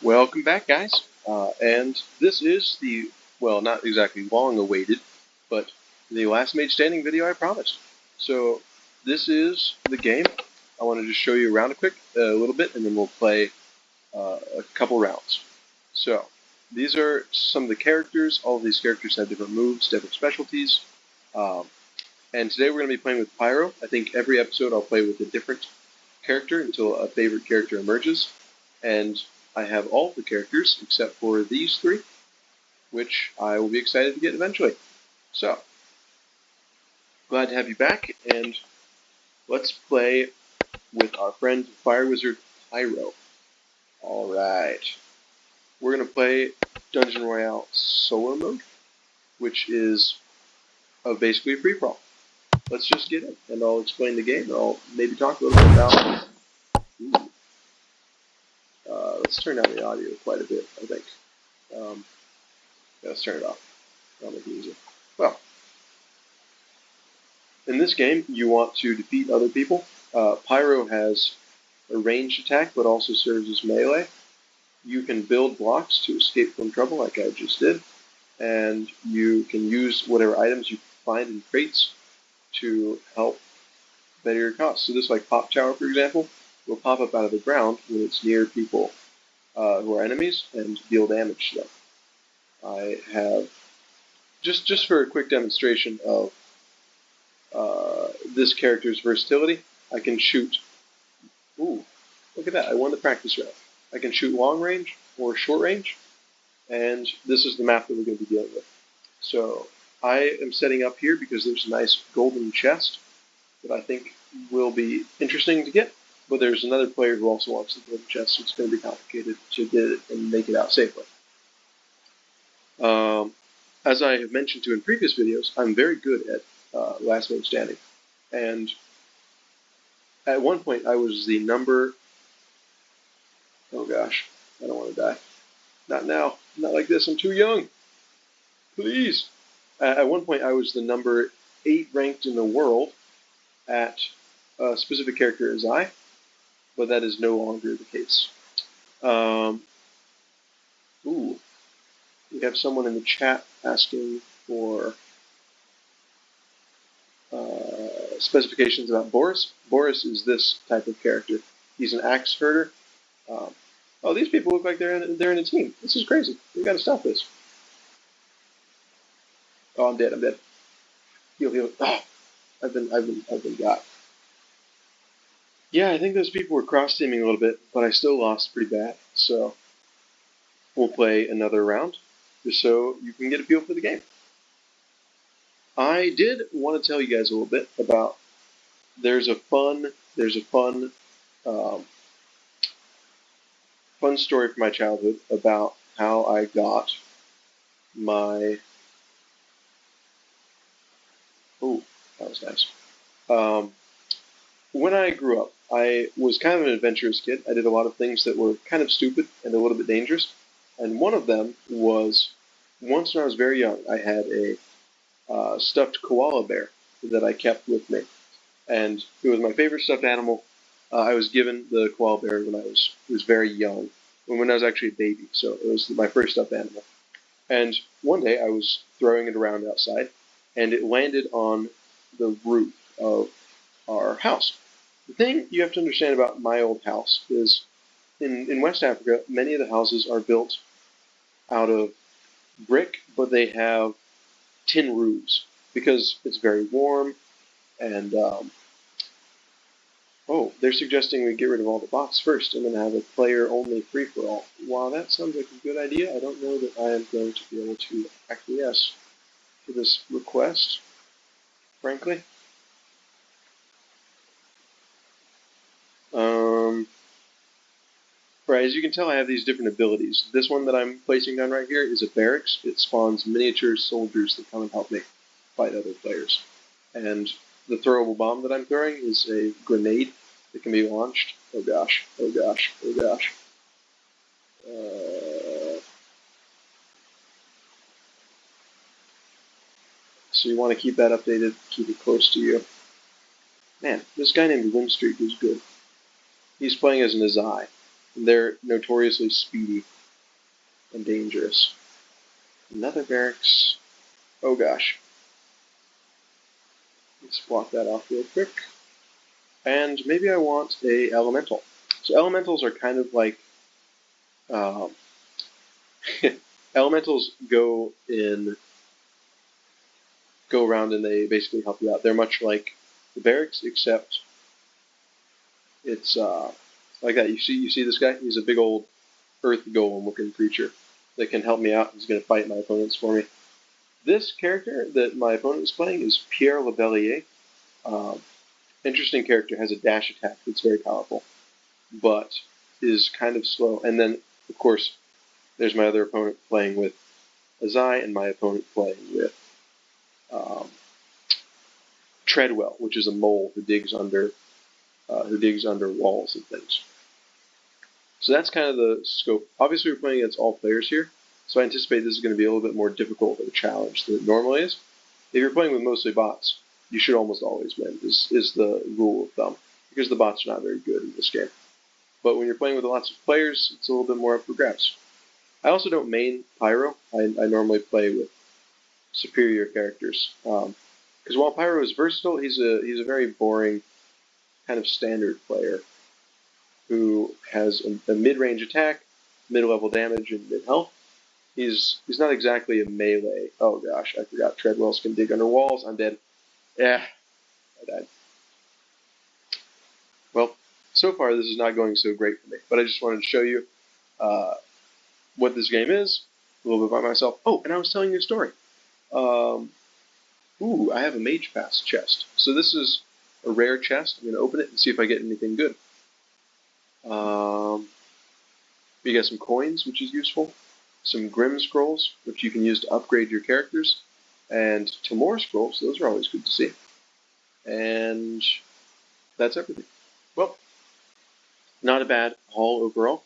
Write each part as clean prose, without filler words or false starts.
Welcome back, guys. And this is the, well, not exactly long awaited, but the Last Mage Standing video I promised. So this is the game. I want to just show you around a little bit, and then we'll play a couple rounds. So these are some of the characters. All of these characters have different moves, different specialties. And today we're going to be playing with Piro. I think every episode I'll play with a different character until a favorite character emerges. And I have all the characters except for these three, which I will be excited to get eventually. So, glad to have you back, and let's play with our friend Fire Wizard Piro. Alright. We're going to play Dungeon Royale solo mode, which is basically a free-for-all. Let's just get in, and I'll explain the game, and I'll maybe talk a little bit about... let's turn down the audio quite a bit, I think. Let's turn it off. That'll make it easier. Well, in this game, you want to defeat other people. Piro has a ranged attack, but also serves as melee. You can build blocks to escape from trouble, like I just did, and you can use whatever items you find in crates to help better your cause. So this, like Pop Tower, for example, will pop up out of the ground when it's near people who are enemies and deal damage to them. I have, just for a quick demonstration of this character's versatility, I can shoot, ooh, look at that, I won the practice round. I can shoot long range or short range, and this is the map that we're going to be dealing with. So I am setting up here because there's a nice golden chest that I think will be interesting to get, but there's another player who also wants the golden chest, so it's going to be complicated to get it and make it out safely. As I have mentioned in previous videos, I'm very good at Last Mage Standing, and at one point I was the number, oh gosh, I don't want to die. Not now, not like this, I'm too young. Please. At one point I was the number 8 ranked in the world at a specific character as I, but that is no longer the case. Ooh, we have someone in the chat asking for specifications about Boris. Boris is this type of character. He's an axe herder. Oh, these people look like they're in a team. This is crazy. We got to stop this. Oh, I'm dead. I'm dead. Heal. Oh, I've been got. Yeah, I think those people were cross-teaming a little bit, but I still lost pretty bad. So we'll play another round, just so you can get a feel for the game. I did want to tell you guys a little bit about. There's a fun story from my childhood about how I got my. Oh, that was nice. When I grew up, I was kind of an adventurous kid. I did a lot of things that were kind of stupid and a little bit dangerous. And one of them was, once when I was very young, I had a stuffed koala bear that I kept with me. And it was my favorite stuffed animal. I was given the koala bear when I was very young, when I was actually a baby. So it was my first stuffed animal. And one day I was throwing it around outside, and it landed on the roof of our house. The thing you have to understand about my old house is in West Africa, many of the houses are built out of brick, but they have tin roofs because it's very warm. And oh, they're suggesting we get rid of all the bots first and then have a player-only free-for-all. While that sounds like a good idea, I don't know that I am going to be able to acquiesce to this request, frankly. Right, as you can tell, I have these different abilities. This one that I'm placing down right here is a barracks. It spawns miniature soldiers that come and help me fight other players. And the throwable bomb that I'm throwing is a grenade that can be launched. Oh gosh, oh gosh, oh gosh. So you want to keep that updated, keep it close to you. Man, this guy named Windstreak is good. He's playing as an Azai. They're notoriously speedy and dangerous. Another barracks. Oh gosh. Let's block that off real quick. And maybe I want a elemental. So elementals are kind of like um, elementals go around and they basically help you out. They're much like the barracks, except it's like that. You see this guy? He's a big old earth golem looking creature that can help me out. He's going to fight my opponents for me. This character that my opponent is playing is Piro Um, interesting character, has a dash attack that's very powerful, but is kind of slow. And then, of course, there's my other opponent playing with Azai, and my opponent playing with um, Treadwell, which is a mole who digs under walls and things. So that's kind of the scope. Obviously, we're playing against all players here, so I anticipate this is going to be a little bit more difficult of a challenge than it normally is. If you're playing with mostly bots, you should almost always win, is the rule of thumb, because the bots are not very good in this game. But when you're playing with lots of players, it's a little bit more up for grabs. I also don't main Piro. I normally play with superior characters. Because while Piro is versatile, he's a very boring kind of standard player who has a mid-range attack, mid-level damage, and mid-health. He's not exactly a melee. Oh gosh, I forgot Treadwells can dig under walls. I'm dead. Yeah, I died. Well, so far this is not going so great for me, but I just wanted to show you what this game is, a little bit by myself. Oh, and I was telling you a story. Ooh, I have a Mage Pass chest. So this is a rare chest. I'm going to open it and see if I get anything good. You get some coins, which is useful. Some Grim Scrolls, which you can use to upgrade your characters. And Tamor Scrolls, those are always good to see. And that's everything. Well, not a bad haul overall.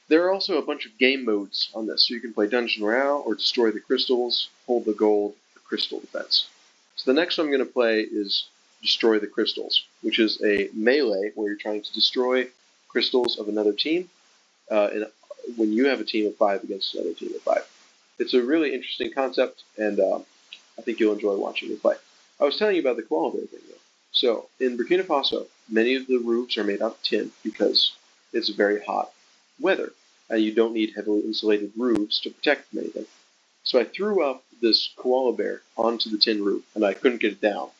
There are also a bunch of game modes on this, so you can play Dungeon Royale or Destroy the Crystals, Hold the Gold, or Crystal Defense. So the next one I'm going to play is Destroy the Crystals, which is a melee where you're trying to destroy crystals of another team when you have a team of 5 against another team of 5. It's a really interesting concept, and I think you'll enjoy watching me play. I was telling you about the koala bear thing, though. So in Burkina Faso, many of the roofs are made out of tin because it's very hot weather, and you don't need heavily insulated roofs to protect from anything. So I threw up this koala bear onto the tin roof, and I couldn't get it down,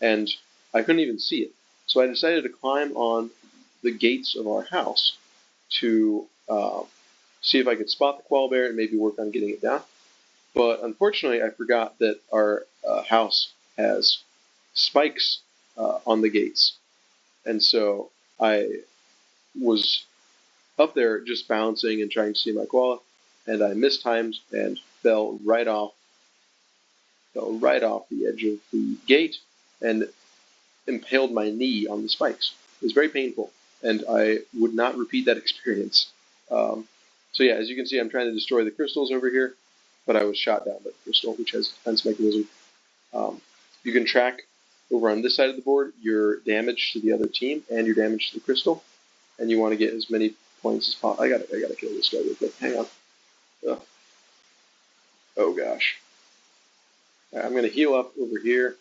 and I couldn't even see it. So I decided to climb on the gates of our house to see if I could spot the koala bear and maybe work on getting it down. But unfortunately, I forgot that our house has spikes on the gates, and so I was up there just bouncing and trying to see my koala, and I mistimed and fell right off the edge of the gate and impaled my knee on the spikes. It was very painful, and I would not repeat that experience. So yeah, as you can see, I'm trying to destroy the crystals over here, but I was shot down by the crystal, which has a defense mechanism. You can track over on this side of the board your damage to the other team and your damage to the crystal, and you want to get as many points as possible. I gotta kill this guy real quick. Hang on. Ugh. Oh gosh. Right, I'm gonna heal up over here.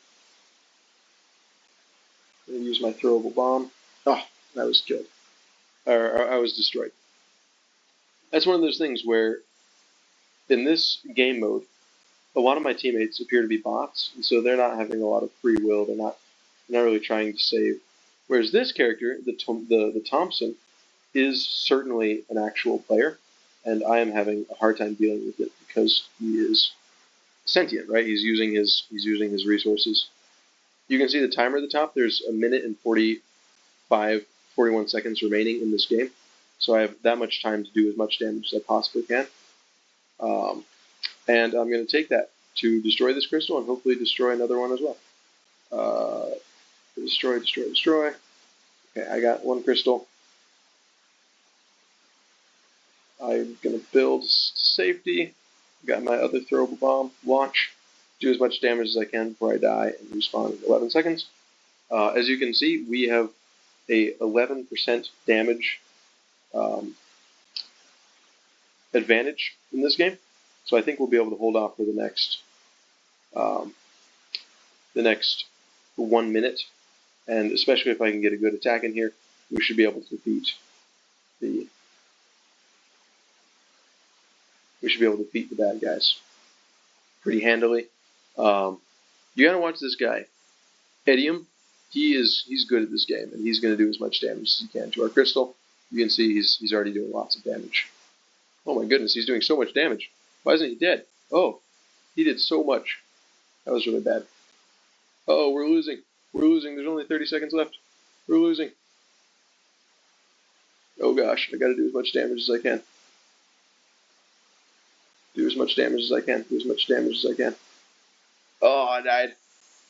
I'm gonna use my throwable bomb. Ah, I was killed. Or I was destroyed. That's one of those things where, in this game mode, a lot of my teammates appear to be bots, and so they're not having a lot of free will. They're not really trying to save. Whereas this character, the Thompson, is certainly an actual player, and I am having a hard time dealing with it because he is sentient, right? He's using his resources. You can see the timer at the top. There's a minute and 41 seconds remaining in this game, so I have that much time to do as much damage as I possibly can. And I'm going to take that to destroy this crystal and hopefully destroy another one as well. Destroy. Okay, I got one crystal. I'm going to build to safety. Got my other throwable bomb. Launch. Do as much damage as I can before I die and respawn in 11 seconds. As you can see, we have a 11% damage advantage in this game. So I think we'll be able to hold off for the next 1 minute, and especially if I can get a good attack in here, we should be able to defeat the bad guys pretty handily. You gotta watch this guy, Edium. He's good at this game, and he's gonna do as much damage as he can to our crystal. You can see he's already doing lots of damage. Oh my goodness, he's doing so much damage. Why isn't he dead? Oh, he did so much. That was really bad. Oh, we're losing. We're losing. There's only 30 seconds left. We're losing. Oh gosh, I gotta do as much damage as I can. Do as much damage as I can. Do as much damage as I can. Oh, I died.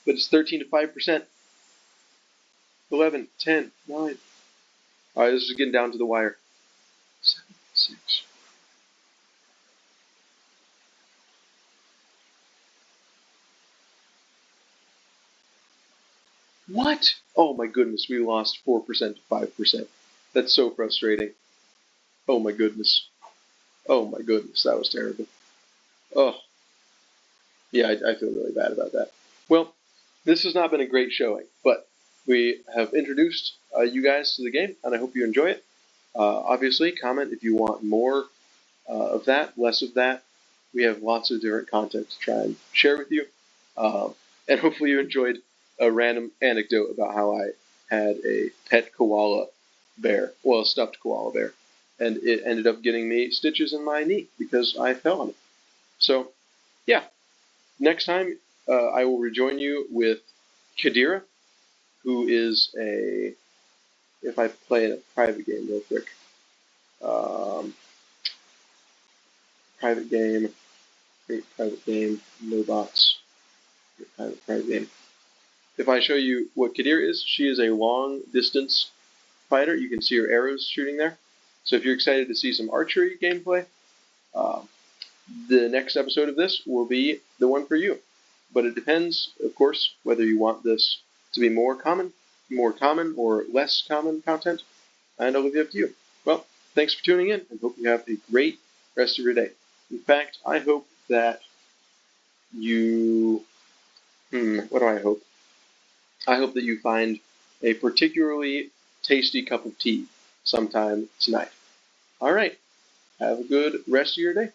But it's 13 to 5%. 11, 10, 9. Alright, this is getting down to the wire. 7, 6. What? Oh my goodness, we lost 4% to 5%. That's so frustrating. Oh my goodness. Oh my goodness, that was terrible. Oh. Yeah, I feel really bad about that. Well, this has not been a great showing, but we have introduced you guys to the game, and I hope you enjoy it. Obviously, comment if you want more of that, less of that. We have lots of different content to try and share with you. And hopefully you enjoyed a random anecdote about how I had a pet koala bear, well, a stuffed koala bear, and it ended up getting me stitches in my knee because I fell on it. So, yeah, next time I will rejoin you with Kadira, who is if I play in a private game real quick, private game, no bots, private game. If I show you what Kadira is, she is a long distance fighter. You can see her arrows shooting there. So if you're excited to see some archery gameplay, the next episode of this will be the one for you. But it depends, of course, whether you want this to be more common or less common content, and I'll leave it up to you. Well, thanks for tuning in, and hope you have a great rest of your day. In fact, I hope that you... what do I hope? I hope that you find a particularly tasty cup of tea sometime tonight. All right. Have a good rest of your day,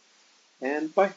and bye.